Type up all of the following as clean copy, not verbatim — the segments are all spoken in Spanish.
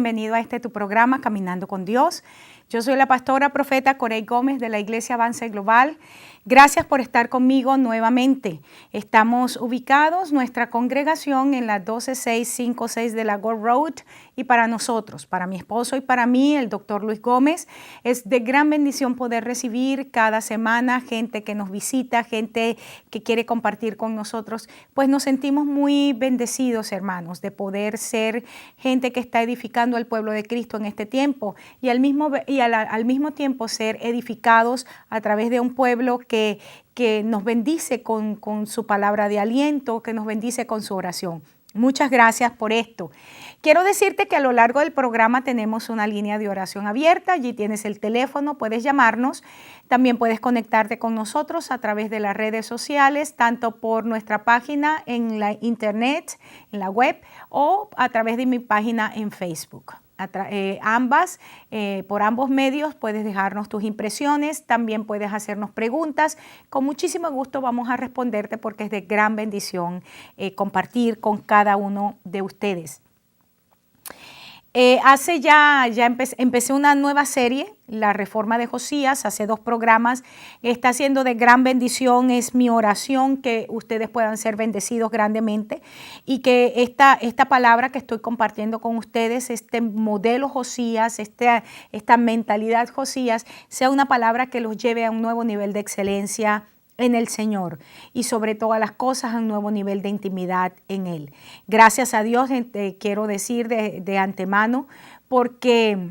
bienvenido a tu programa Caminando con Dios. Yo soy la pastora profeta Corey Gómez de la Iglesia Avance Global. Gracias por estar conmigo nuevamente. Estamos ubicados, nuestra congregación, en la 12656 de la Gold Road. Y para nosotros, para mi esposo y para mí, el doctor Luis Gómez, es de gran bendición poder recibir cada semana gente que nos visita, gente que quiere compartir con nosotros. Pues nos sentimos muy bendecidos, hermanos, de poder ser gente que está edificando al pueblo de Cristo en este tiempo y al mismo tiempo ser edificados a través de un pueblo que nos bendice con su palabra de aliento, que nos bendice con su oración. Muchas gracias por esto. Quiero decirte que a lo largo del programa tenemos una línea de oración abierta. Allí tienes el teléfono, puedes llamarnos. También puedes conectarte con nosotros a través de las redes sociales, tanto por nuestra página en la internet, en la web, o a través de mi página en Facebook. Por ambos medios puedes dejarnos tus impresiones, también puedes hacernos preguntas. Con muchísimo gusto vamos a responderte porque es de gran bendición compartir con cada uno de ustedes. Empecé una nueva serie, La Reforma de Josías, hace 2 programas. Está siendo de gran bendición. Es mi oración que ustedes puedan ser bendecidos grandemente y que esta palabra que estoy compartiendo con ustedes, este modelo Josías, esta mentalidad Josías, sea una palabra que los lleve a un nuevo nivel de excelencia en el Señor y sobre todas las cosas a un nuevo nivel de intimidad en Él. Gracias a Dios, quiero decir de antemano, porque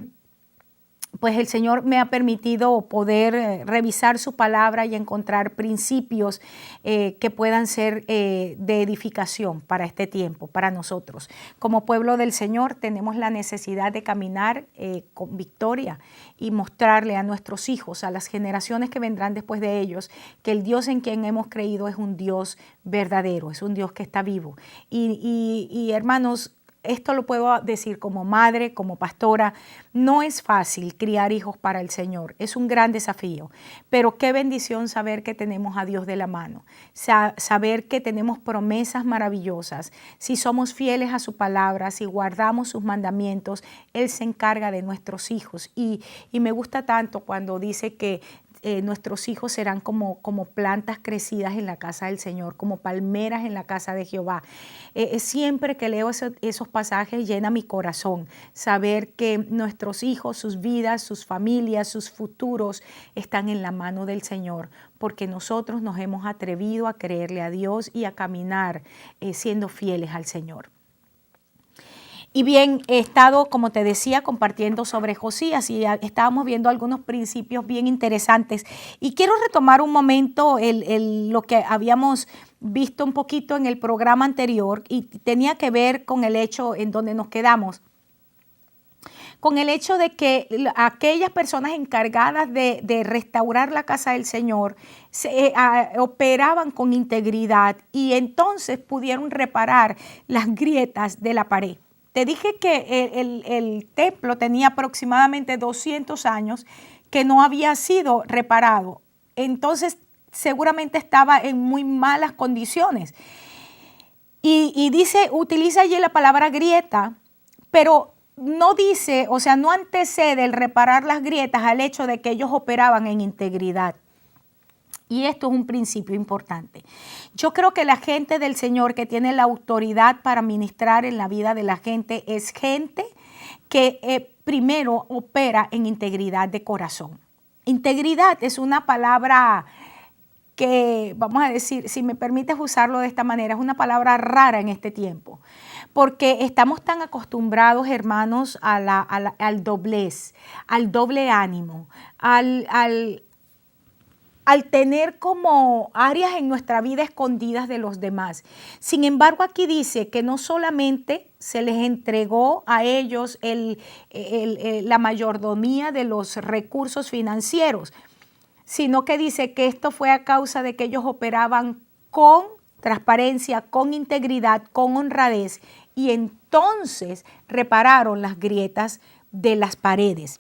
pues el Señor me ha permitido poder revisar su palabra y encontrar principios que puedan ser de edificación para este tiempo, para nosotros. Como pueblo del Señor tenemos la necesidad de caminar con victoria y mostrarle a nuestros hijos, a las generaciones que vendrán después de ellos, que el Dios en quien hemos creído es un Dios verdadero, es un Dios que está vivo. Y hermanos, esto lo puedo decir como madre, como pastora, no es fácil criar hijos para el Señor, es un gran desafío, pero qué bendición saber que tenemos a Dios de la mano, saber que tenemos promesas maravillosas. Si somos fieles a su palabra, si guardamos sus mandamientos, Él se encarga de nuestros hijos. Y me gusta tanto cuando dice que nuestros hijos serán como plantas crecidas en la casa del Señor, como palmeras en la casa de Jehová. Siempre que leo esos pasajes llena mi corazón saber que nuestros hijos, sus vidas, sus familias, sus futuros están en la mano del Señor, porque nosotros nos hemos atrevido a creerle a Dios y a caminar siendo fieles al Señor. Y bien, he estado, como te decía, compartiendo sobre Josías y estábamos viendo algunos principios bien interesantes. Y quiero retomar un momento lo que habíamos visto un poquito en el programa anterior y tenía que ver con el hecho en donde nos quedamos. Con el hecho de que aquellas personas encargadas de restaurar la casa del Señor operaban con integridad y entonces pudieron reparar las grietas de la pared. Te dije que el templo tenía aproximadamente 200 años que no había sido reparado. Entonces, seguramente estaba en muy malas condiciones. Y utiliza allí la palabra grieta, pero no dice, o sea, no antecede el reparar las grietas al hecho de que ellos operaban en integridad. Y esto es un principio importante. Yo creo que la gente del Señor que tiene la autoridad para ministrar en la vida de la gente es gente que primero opera en integridad de corazón. Integridad es una palabra que, vamos a decir, si me permites usarlo de esta manera, es una palabra rara en este tiempo. Porque estamos tan acostumbrados, hermanos, al doblez, al doble ánimo, al tener como áreas en nuestra vida escondidas de los demás. Sin embargo, aquí dice que no solamente se les entregó a ellos la mayordomía de los recursos financieros, sino que dice que esto fue a causa de que ellos operaban con transparencia, con integridad, con honradez, y entonces repararon las grietas de las paredes.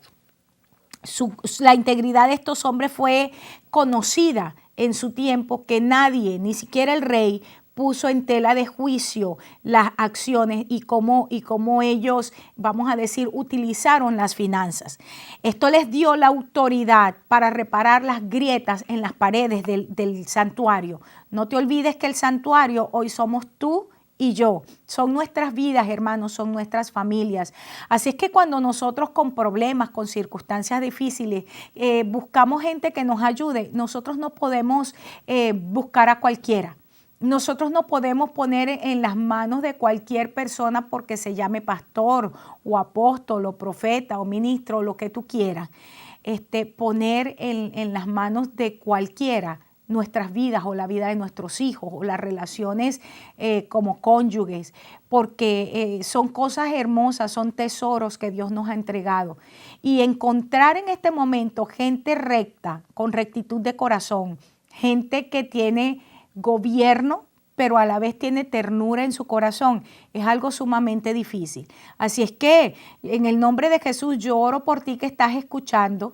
La integridad de estos hombres fue conocida en su tiempo, que nadie, ni siquiera el rey, puso en tela de juicio las acciones y cómo ellos, vamos a decir, utilizaron las finanzas. Esto les dio la autoridad para reparar las grietas en las paredes del santuario. No te olvides que el santuario hoy somos tú y yo. Son nuestras vidas, hermanos, son nuestras familias. Así es que cuando nosotros con problemas, con circunstancias difíciles, buscamos gente que nos ayude, nosotros no podemos buscar a cualquiera. Nosotros no podemos poner en las manos de cualquier persona porque se llame pastor o apóstol o profeta o ministro o lo que tú quieras. Poner en las manos de cualquiera nuestras vidas o la vida de nuestros hijos o las relaciones como cónyuges, porque son cosas hermosas, son tesoros que Dios nos ha entregado. Y encontrar en este momento gente recta, con rectitud de corazón, gente que tiene gobierno, pero a la vez tiene ternura en su corazón, es algo sumamente difícil. Así es que en el nombre de Jesús yo oro por ti que estás escuchando,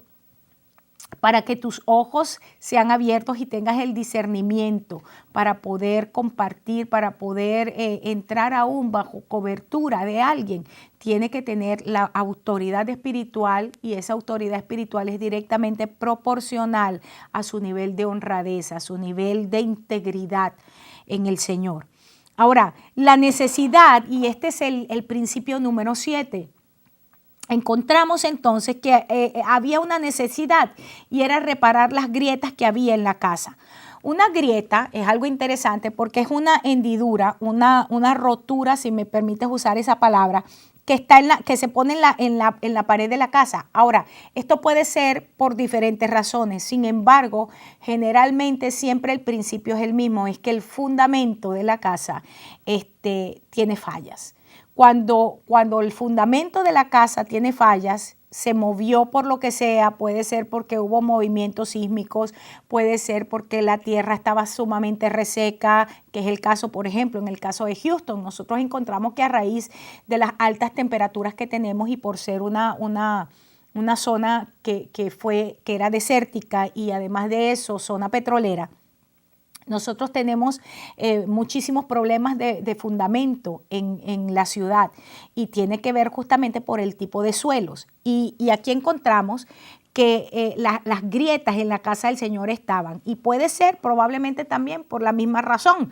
para que tus ojos sean abiertos y tengas el discernimiento para poder compartir, para poder entrar aún bajo cobertura de alguien. Tiene que tener la autoridad espiritual y esa autoridad espiritual es directamente proporcional a su nivel de honradez, a su nivel de integridad en el Señor. Ahora, la necesidad, y este es el principio número 7. Encontramos entonces que había una necesidad y era reparar las grietas que había en la casa. Una grieta es algo interesante porque es una hendidura, una rotura, si me permites usar esa palabra, que se pone en la pared de la casa. Ahora, esto puede ser por diferentes razones. Sin embargo, generalmente siempre el principio es el mismo, es que el fundamento de la casa tiene fallas. Cuando el fundamento de la casa tiene fallas, se movió por lo que sea, puede ser porque hubo movimientos sísmicos, puede ser porque la tierra estaba sumamente reseca, que es el caso, por ejemplo, en el caso de Houston. Nosotros encontramos que a raíz de las altas temperaturas que tenemos y por ser una zona que era desértica y además de eso, zona petrolera, nosotros tenemos muchísimos problemas de fundamento en la ciudad y tiene que ver justamente por el tipo de suelos. Y aquí encontramos que las grietas en la casa del Señor estaban y puede ser probablemente también por la misma razón.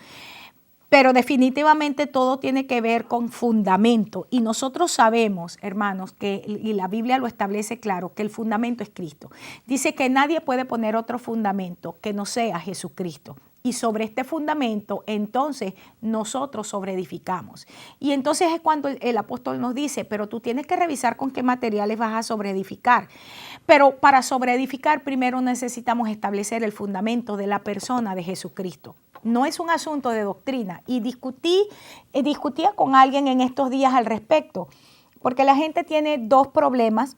Pero definitivamente todo tiene que ver con fundamento y nosotros sabemos, hermanos, y la Biblia lo establece claro, que el fundamento es Cristo. Dice que nadie puede poner otro fundamento que no sea Jesucristo. Y sobre este fundamento, entonces, nosotros sobreedificamos. Y entonces es cuando el apóstol nos dice, pero tú tienes que revisar con qué materiales vas a sobreedificar. Pero para sobreedificar, primero necesitamos establecer el fundamento de la persona de Jesucristo. No es un asunto de doctrina. Y discutía con alguien en estos días al respecto, porque la gente tiene dos problemas.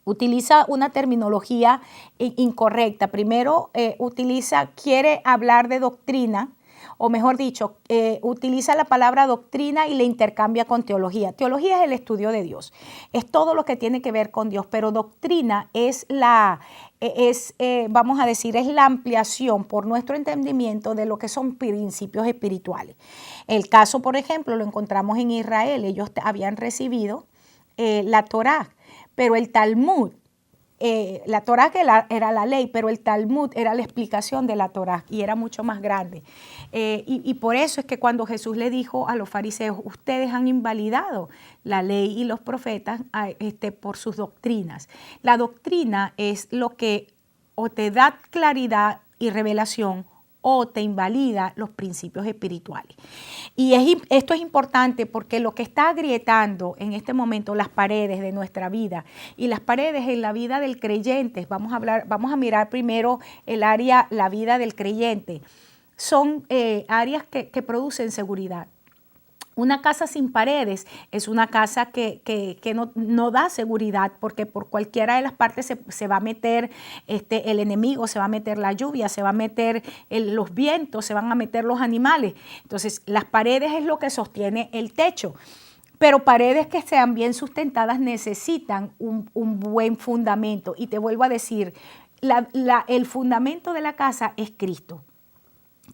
Utiliza una terminología incorrecta. Primero, quiere hablar de doctrina, o mejor dicho, utiliza la palabra doctrina y la intercambia con teología. Teología es el estudio de Dios, es todo lo que tiene que ver con Dios, pero doctrina vamos a decir, es la ampliación por nuestro entendimiento de lo que son principios espirituales. El caso, por ejemplo, lo encontramos en Israel. Ellos habían recibido la Torá, pero el Talmud, la Torá era la ley, pero el Talmud era la explicación de la Torá y era mucho más grande. Y por eso es que cuando Jesús le dijo a los fariseos, ustedes han invalidado la ley y los profetas por sus doctrinas. La doctrina es lo que o te da claridad y revelación o te invalida los principios espirituales. Y esto es importante porque lo que está agrietando en este momento las paredes de nuestra vida y las paredes en la vida del creyente, vamos a mirar primero la vida del creyente, son áreas que producen seguridad. Una casa sin paredes es una casa que no da seguridad porque por cualquiera de las partes se va a meter el enemigo, se va a meter la lluvia, se va a meter los vientos, se van a meter los animales. Entonces, las paredes es lo que sostiene el techo. Pero paredes que sean bien sustentadas necesitan un buen fundamento. Y te vuelvo a decir, el fundamento de la casa es Cristo.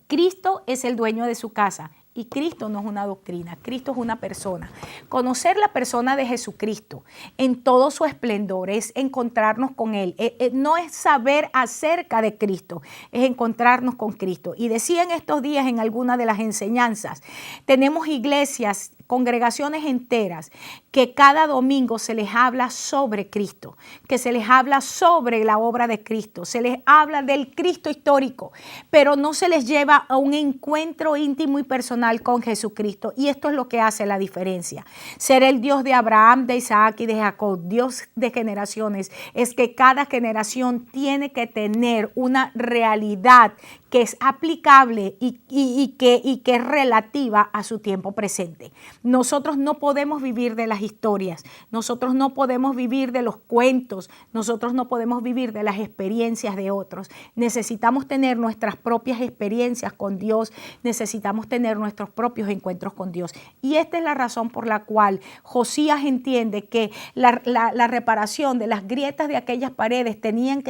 Cristo es el dueño de su casa. Y Cristo no es una doctrina, Cristo es una persona. Conocer la persona de Jesucristo en todo su esplendor es encontrarnos con Él. No es saber acerca de Cristo, es encontrarnos con Cristo. Y decía en estos días en alguna de las enseñanzas, tenemos iglesias, congregaciones enteras que cada domingo se les habla sobre Cristo, que se les habla sobre la obra de Cristo, se les habla del Cristo histórico, pero no se les lleva a un encuentro íntimo y personal con Jesucristo. Y esto es lo que hace la diferencia. Ser el Dios de Abraham, de Isaac y de Jacob, Dios de generaciones, es que cada generación tiene que tener una realidad que es aplicable y que es relativa a su tiempo presente. Nosotros no podemos vivir de las historias, nosotros no podemos vivir de los cuentos, nosotros no podemos vivir de las experiencias de otros. Necesitamos tener nuestras propias experiencias con Dios, necesitamos tener nuestros propios encuentros con Dios. Y esta es la razón por la cual Josías entiende que la reparación de las grietas de aquellas paredes tenía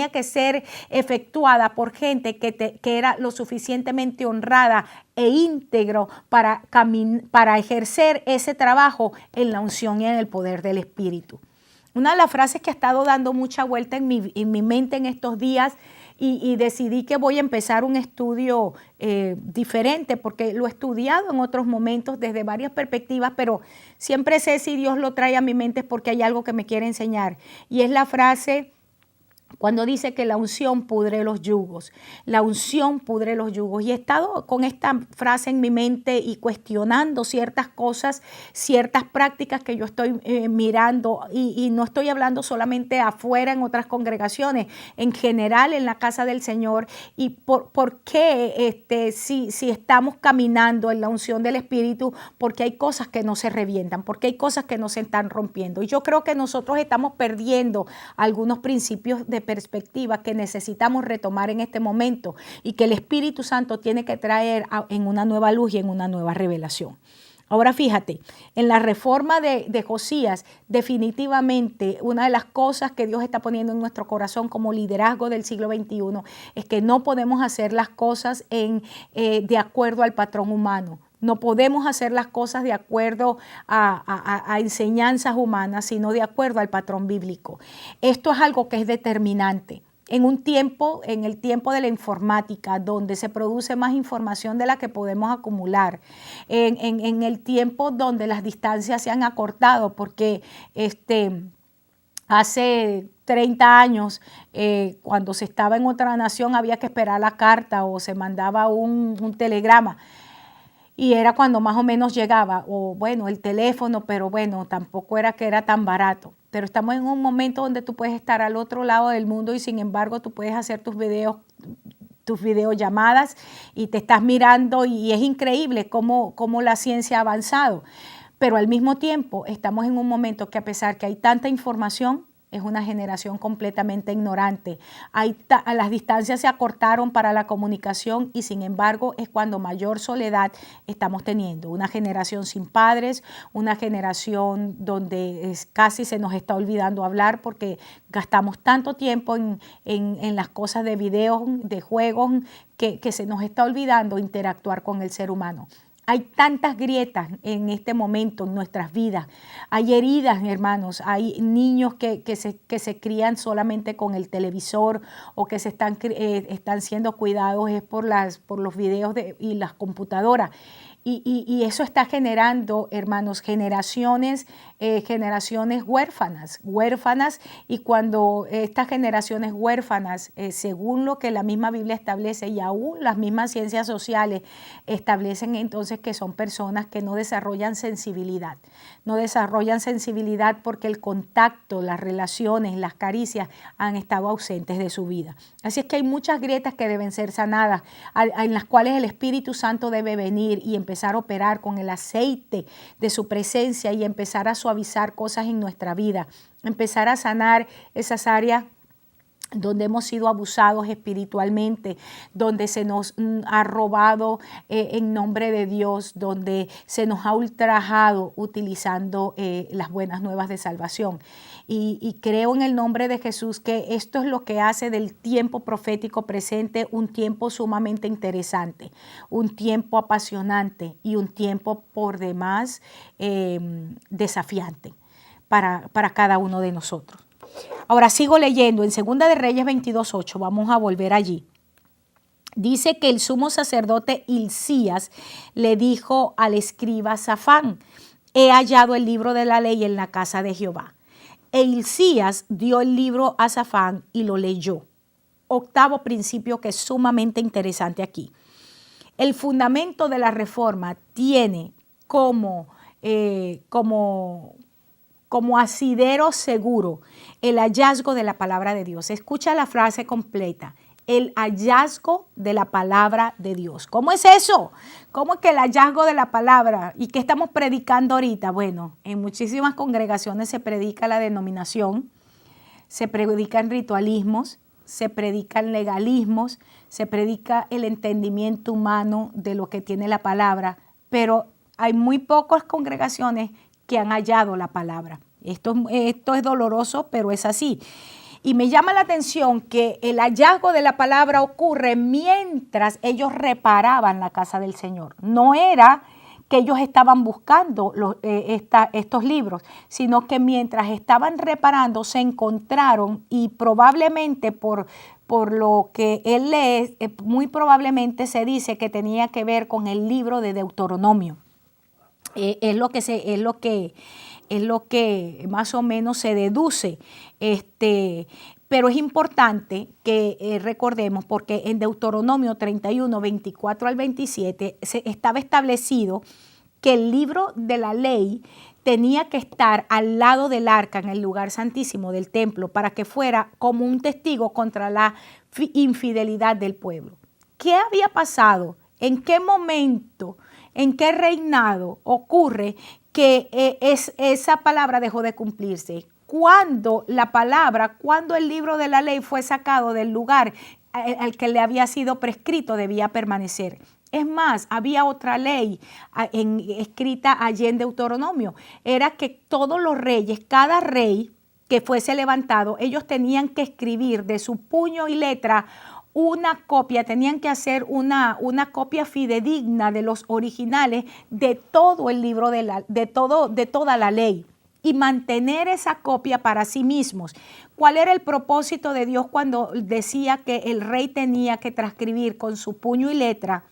que ser efectuada por gente que era lo suficientemente honrada e íntegro para ejercer ese trabajo en la unción y en el poder del Espíritu. Una de las frases que ha estado dando mucha vuelta en mi mente en estos días y decidí que voy a empezar un estudio diferente porque lo he estudiado en otros momentos desde varias perspectivas, pero siempre sé si Dios lo trae a mi mente es porque hay algo que me quiere enseñar. Y es la frase cuando dice que la unción pudre los yugos, la unción pudre los yugos. Y he estado con esta frase en mi mente y cuestionando ciertas cosas, ciertas prácticas que yo estoy mirando y no estoy hablando solamente afuera en otras congregaciones, en general en la casa del Señor. Y por qué si estamos caminando en la unción del Espíritu, porque hay cosas que no se revientan, porque hay cosas que no se están rompiendo. Y yo creo que nosotros estamos perdiendo algunos principios de perspectiva que necesitamos retomar en este momento y que el Espíritu Santo tiene que traer en una nueva luz y en una nueva revelación. Ahora fíjate, en la reforma de Josías, definitivamente una de las cosas que Dios está poniendo en nuestro corazón como liderazgo del siglo XXI es que no podemos hacer las cosas de acuerdo al patrón humano. No podemos hacer las cosas de acuerdo a enseñanzas humanas, sino de acuerdo al patrón bíblico. Esto es algo que es determinante. En el tiempo de la informática, donde se produce más información de la que podemos acumular, en el tiempo donde las distancias se han acortado, porque hace 30 años, cuando se estaba en otra nación, había que esperar la carta o se mandaba un telegrama. Y era cuando más o menos llegaba, o bueno, el teléfono, pero bueno, tampoco era que era tan barato. Pero estamos en un momento donde tú puedes estar al otro lado del mundo y sin embargo tú puedes hacer tus videollamadas y te estás mirando y es increíble cómo la ciencia ha avanzado. Pero al mismo tiempo estamos en un momento que a pesar que hay tanta información, es una generación completamente ignorante. Las distancias se acortaron para la comunicación y sin embargo es cuando mayor soledad estamos teniendo. Una generación sin padres, una generación donde casi se nos está olvidando hablar porque gastamos tanto tiempo en las cosas de videos, de juegos, que se nos está olvidando interactuar con el ser humano. Hay tantas grietas en este momento en nuestras vidas. Hay heridas, hermanos. Hay niños que se crían solamente con el televisor o que están siendo cuidados por los videos y las computadoras. Y eso está generando, hermanos, generaciones huérfanas. Y cuando estas generaciones huérfanas, según lo que la misma Biblia establece y aún las mismas ciencias sociales establecen entonces que son personas que no desarrollan sensibilidad. No desarrollan sensibilidad porque el contacto, las relaciones, las caricias han estado ausentes de su vida. Así es que hay muchas grietas que deben ser sanadas, en las cuales el Espíritu Santo debe venir y empezar a operar con el aceite de su presencia y empezar a suavizar cosas en nuestra vida, empezar a sanar esas áreas donde hemos sido abusados espiritualmente, donde se nos ha robado en nombre de Dios, donde se nos ha ultrajado utilizando las buenas nuevas de salvación. Y creo en el nombre de Jesús que esto es lo que hace del tiempo profético presente un tiempo sumamente interesante, un tiempo apasionante y un tiempo por demás desafiante para cada uno de nosotros. Ahora sigo leyendo en 2 de Reyes 22:8, vamos a volver allí. Dice que el sumo sacerdote Hilcías le dijo al escriba Safán: he hallado el libro de la ley en la casa de Jehová. E Hilcías dio el libro a Safán y lo leyó. Octavo principio que es sumamente interesante aquí. El fundamento de la reforma tiene como asidero seguro el hallazgo de la palabra de Dios. Escucha la frase completa. El hallazgo de la palabra de Dios. ¿Cómo es eso? ¿Cómo es que el hallazgo de la palabra? ¿Y qué estamos predicando ahorita? Bueno, en muchísimas congregaciones se predica la denominación, se predican ritualismos, se predican legalismos, se predica el entendimiento humano de lo que tiene la palabra, pero hay muy pocas congregaciones que han hallado la palabra. Esto es doloroso, pero es así. Y me llama la atención que el hallazgo de la palabra ocurre mientras ellos reparaban la casa del Señor. No era que ellos estaban buscando estos libros, sino que mientras estaban reparando se encontraron, y probablemente por lo que él lee, muy probablemente se dice que tenía que ver con el libro de Deuteronomio. Es lo que más o menos se deduce. Pero es importante que recordemos, porque en Deuteronomio 31, 24 al 27 estaba establecido que el libro de la ley tenía que estar al lado del arca en el lugar santísimo del templo para que fuera como un testigo contra la infidelidad del pueblo. ¿Qué había pasado? ¿En qué momento? ¿En qué reinado ocurre que esa palabra dejó de cumplirse? Cuando el libro de la ley fue sacado del lugar al que le había sido prescrito, debía permanecer. Es más, había otra ley escrita allí en Deuteronomio. Era que todos los reyes, cada rey que fuese levantado, ellos tenían que escribir de su puño y letra una copia, tenían que hacer una copia fidedigna de los originales de todo el libro de toda la ley, y mantener esa copia para sí mismos. ¿Cuál era el propósito de Dios cuando decía que el rey tenía que transcribir con su puño y letra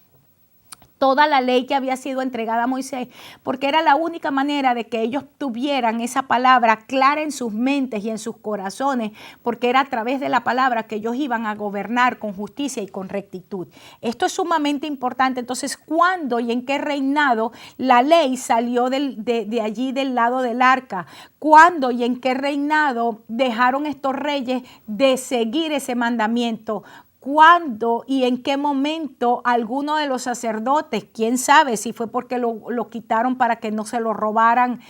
toda la ley que había sido entregada a Moisés? Porque era la única manera de que ellos tuvieran esa palabra clara en sus mentes y en sus corazones, porque era a través de la palabra que ellos iban a gobernar con justicia y con rectitud. Esto es sumamente importante. Entonces, ¿cuándo y en qué reinado la ley salió de allí del lado del arca? ¿Cuándo y en qué reinado dejaron estos reyes de seguir ese mandamiento? ¿Cuándo y en qué momento alguno de los sacerdotes, quién sabe si fue porque lo quitaron para que no se lo robaran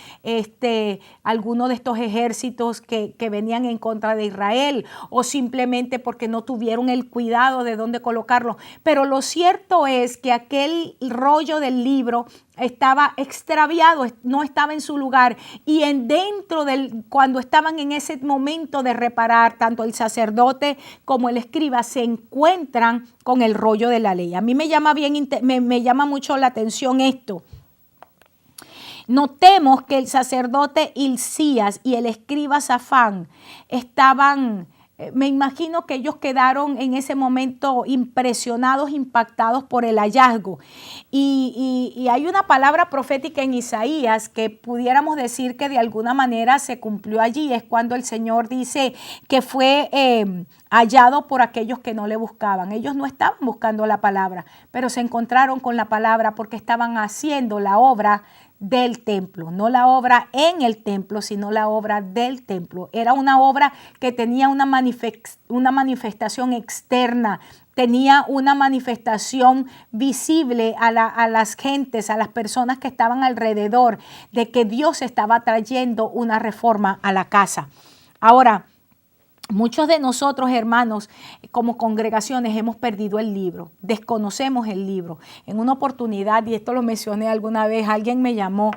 alguno de estos ejércitos que venían en contra de Israel, o simplemente porque no tuvieron el cuidado de dónde colocarlo? Pero lo cierto es que aquel rollo del libro estaba extraviado, no estaba en su lugar, y cuando estaban en ese momento de reparar, tanto el sacerdote como el escriba se encuentran con el rollo de la ley. A mí me llama mucho la atención esto. Notemos que el sacerdote Hilcías y el escriba Safán estaban, me imagino que ellos quedaron en ese momento impresionados, impactados por el hallazgo. Y hay una palabra profética en Isaías que pudiéramos decir que de alguna manera se cumplió allí. Es cuando el Señor dice que fue hallado por aquellos que no le buscaban. Ellos no estaban buscando la palabra, pero se encontraron con la palabra porque estaban haciendo la obra del templo, no la obra en el templo, sino la obra del templo. Era una obra que tenía una manifestación externa, tenía una manifestación visible a las gentes, a las personas que estaban alrededor, de que Dios estaba trayendo una reforma a la casa. Ahora, Muchos de nosotros, hermanos, como congregaciones hemos perdido el libro, desconocemos el libro. En una oportunidad, y esto lo mencioné alguna vez, alguien me llamó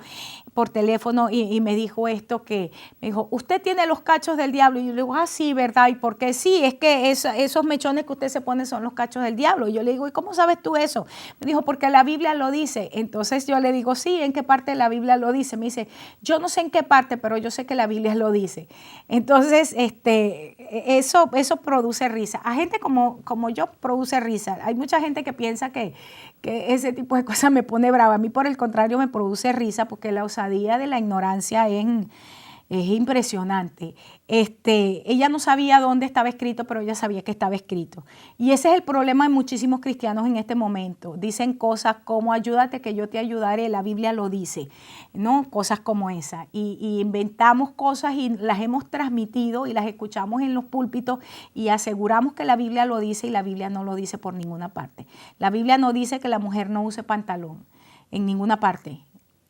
por teléfono y me dijo esto, que me dijo, ¿usted tiene los cachos del diablo? Y yo le digo, ah, sí, ¿verdad? ¿Y por qué? Sí, es que esos mechones que usted se pone son los cachos del diablo. Y yo le digo, ¿y cómo sabes tú eso? Me dijo, porque la Biblia lo dice. Entonces yo le digo, sí, ¿en qué parte de la Biblia lo dice? Me dice, yo no sé en qué parte, pero yo sé que la Biblia lo dice. Entonces, eso produce risa. A gente como yo produce risa. Hay mucha gente que piensa que ese tipo de cosas me pone brava. A mí, por el contrario, me produce risa porque la osadía de la ignorancia es impresionante. Ella no sabía dónde estaba escrito, pero ella sabía que estaba escrito. Y ese es el problema de muchísimos cristianos en este momento. Dicen cosas como ayúdate que yo te ayudaré, la Biblia lo dice, ¿no? Cosas como esa. Y inventamos cosas y las hemos transmitido y las escuchamos en los púlpitos y aseguramos que la Biblia lo dice y la Biblia no lo dice por ninguna parte. La Biblia no dice que la mujer no use pantalón en ninguna parte.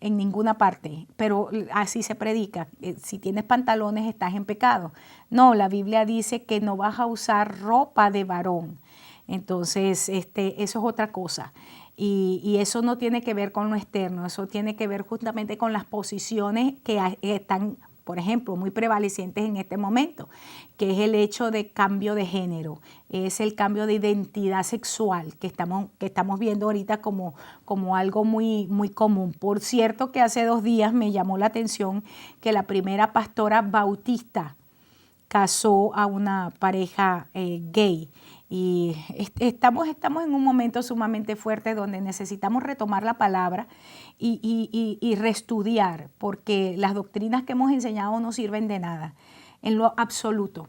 En ninguna parte, pero así se predica. Si tienes pantalones estás en pecado. No, la Biblia dice que no vas a usar ropa de varón. Entonces, eso es otra cosa. Y eso no tiene que ver con lo externo, eso tiene que ver justamente con las posiciones que están, por ejemplo, muy prevalecientes en este momento, que es el hecho de cambio de género, es el cambio de identidad sexual que estamos viendo ahorita como algo muy, muy común. Por cierto, que hace 2 días me llamó la atención que la primera pastora bautista casó a una pareja gay. Y estamos en un momento sumamente fuerte donde necesitamos retomar la palabra y reestudiar, porque las doctrinas que hemos enseñado no sirven de nada, en lo absoluto.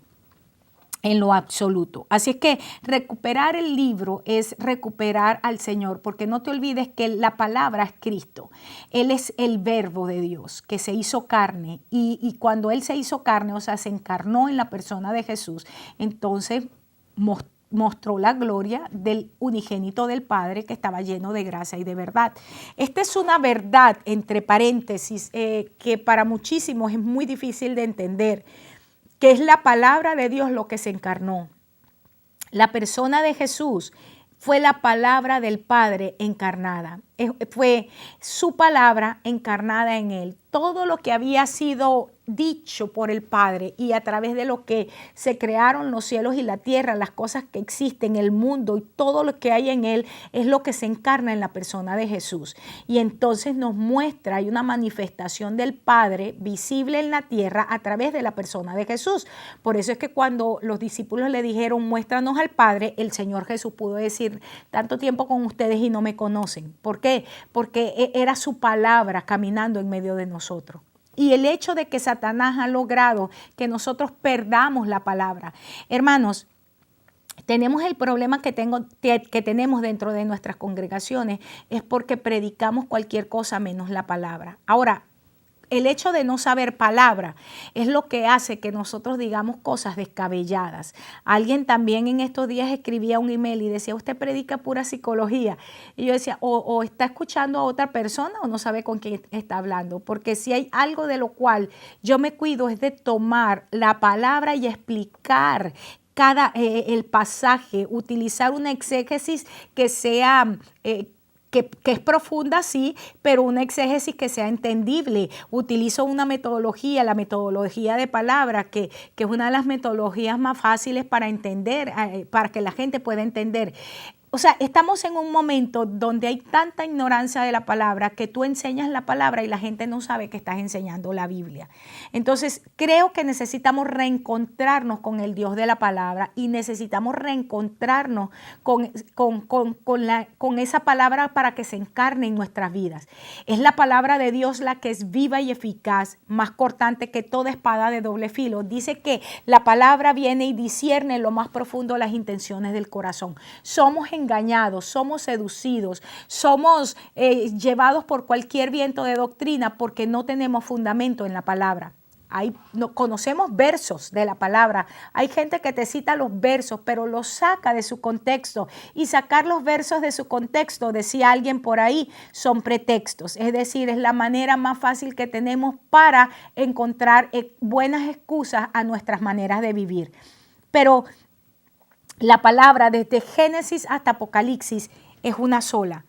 En lo absoluto. Así es que recuperar el libro es recuperar al Señor, porque no te olvides que la palabra es Cristo. Él es el verbo de Dios que se hizo carne y cuando Él se hizo carne, o sea, se encarnó en la persona de Jesús, entonces mostró la gloria del unigénito del Padre que estaba lleno de gracia y de verdad. Esta es una verdad, entre paréntesis, que para muchísimos es muy difícil de entender, que es la palabra de Dios lo que se encarnó. La persona de Jesús fue la palabra del Padre encarnada. Fue su palabra encarnada en él. Todo lo que había sido dicho por el Padre y a través de lo que se crearon los cielos y la tierra, las cosas que existen, el mundo y todo lo que hay en él es lo que se encarna en la persona de Jesús. Y entonces nos muestra, hay una manifestación del Padre visible en la tierra a través de la persona de Jesús. Por eso es que cuando los discípulos le dijeron, muéstranos al Padre, el Señor Jesús pudo decir, tanto tiempo con ustedes y no me conocen. ¿Por qué? Porque era su palabra caminando en medio de nosotros. Y el hecho de que Satanás ha logrado que nosotros perdamos la palabra. Hermanos, tenemos el problema que tenemos dentro de nuestras congregaciones es porque predicamos cualquier cosa menos la palabra. Ahora, el hecho de no saber palabra es lo que hace que nosotros digamos cosas descabelladas. Alguien también en estos días escribía un email y decía, usted predica pura psicología. Y yo decía, o está escuchando a otra persona o no sabe con quién está hablando. Porque si hay algo de lo cual yo me cuido es de tomar la palabra y explicar el pasaje, utilizar una exégesis que sea... Que es profunda, sí, pero una exégesis que sea entendible. Utilizo una metodología, la metodología de palabras, que es una de las metodologías más fáciles para entender, para que la gente pueda entender. O sea, estamos en un momento donde hay tanta ignorancia de la palabra que tú enseñas la palabra y la gente no sabe que estás enseñando la Biblia. Entonces, creo que necesitamos reencontrarnos con el Dios de la palabra y necesitamos reencontrarnos con esa palabra para que se encarne en nuestras vidas. Es la palabra de Dios la que es viva y eficaz, más cortante que toda espada de doble filo. Dice que la palabra viene y discierne lo más profundo las intenciones del corazón. Somos engañados, somos seducidos, somos llevados por cualquier viento de doctrina porque no tenemos fundamento en la palabra. Conocemos versos de la palabra. Hay gente que te cita los versos, pero los saca de su contexto. Y sacar los versos de su contexto, decía alguien por ahí, son pretextos. Es decir, es la manera más fácil que tenemos para encontrar buenas excusas a nuestras maneras de vivir. pero la palabra desde Génesis hasta Apocalipsis es una sola.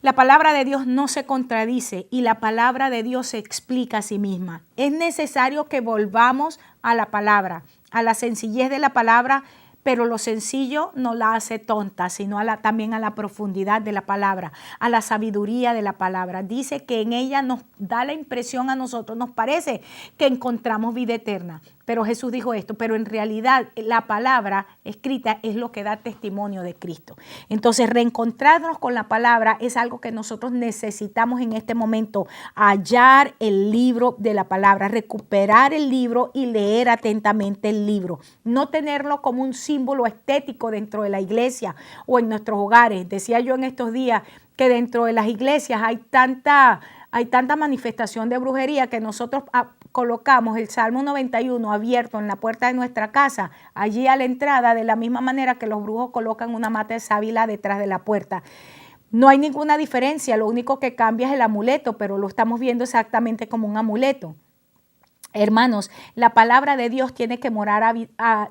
La palabra de Dios no se contradice y la palabra de Dios se explica a sí misma. Es necesario que volvamos a la palabra, a la sencillez de la palabra, pero lo sencillo no la hace tonta, sino también a la profundidad de la palabra, a la sabiduría de la palabra. Dice que en ella nos da la impresión a nosotros, nos parece que encontramos vida eterna. Pero Jesús dijo esto, pero en realidad la palabra escrita es lo que da testimonio de Cristo. Entonces, reencontrarnos con la palabra es algo que nosotros necesitamos en este momento, hallar el libro de la palabra, recuperar el libro y leer atentamente el libro. No tenerlo como un símbolo estético dentro de la iglesia o en nuestros hogares. Decía yo en estos días que dentro de las iglesias hay tanta manifestación de brujería que nosotros colocamos el Salmo 91 abierto en la puerta de nuestra casa, allí a la entrada, de la misma manera que los brujos colocan una mata de sábila detrás de la puerta. No hay ninguna diferencia, lo único que cambia es el amuleto, pero lo estamos viendo exactamente como un amuleto. Hermanos, la palabra de Dios tiene que morar,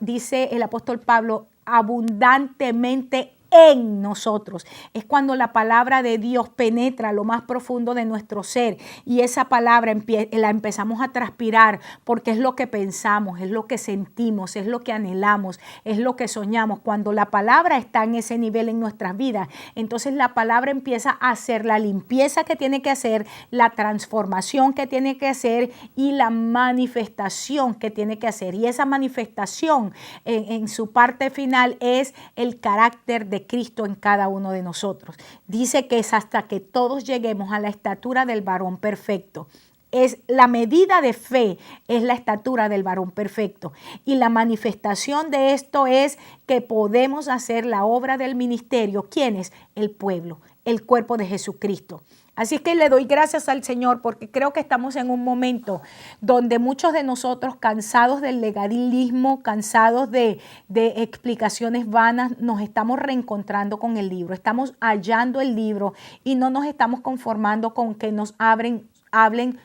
dice el apóstol Pablo, abundantemente en nosotros. Es cuando la palabra de Dios penetra lo más profundo de nuestro ser y esa palabra la empezamos a transpirar porque es lo que pensamos, es lo que sentimos, es lo que anhelamos, es lo que soñamos. Cuando la palabra está en ese nivel en nuestras vidas, entonces la palabra empieza a hacer la limpieza que tiene que hacer, la transformación que tiene que hacer y la manifestación que tiene que hacer. Y esa manifestación en su parte final es el carácter de Cristo en cada uno de nosotros. Dice que es hasta que todos lleguemos a la estatura del varón perfecto. Es la medida de fe, es la estatura del varón perfecto. Y la manifestación de esto es que podemos hacer la obra del ministerio. ¿Quién es? El pueblo, el cuerpo de Jesucristo. Así es que le doy gracias al Señor porque creo que estamos en un momento donde muchos de nosotros, cansados del legalismo, cansados de explicaciones vanas, nos estamos reencontrando con el libro, estamos hallando el libro y no nos estamos conformando con que nos hablen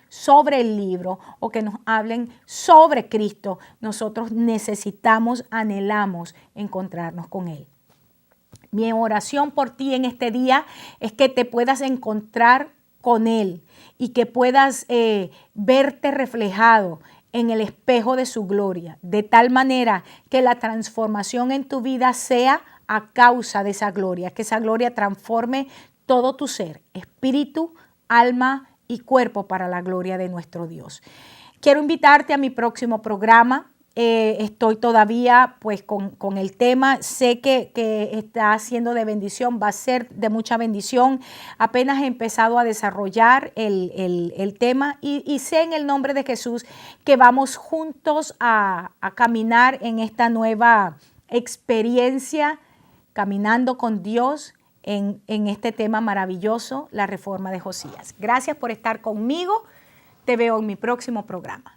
sobre el libro o que nos hablen sobre Cristo. Nosotros necesitamos, anhelamos encontrarnos con Él. Mi oración por ti en este día es que te puedas encontrar con Él y que puedas verte reflejado en el espejo de su gloria, de tal manera que la transformación en tu vida sea a causa de esa gloria, que esa gloria transforme todo tu ser, espíritu, alma y cuerpo para la gloria de nuestro Dios. Quiero invitarte a mi próximo programa. Estoy todavía pues con el tema, sé que está siendo de bendición, va a ser de mucha bendición. Apenas he empezado a desarrollar el tema y sé en el nombre de Jesús que vamos juntos a caminar en esta nueva experiencia, caminando con Dios en este tema maravilloso, la reforma de Josías. Gracias por estar conmigo, te veo en mi próximo programa.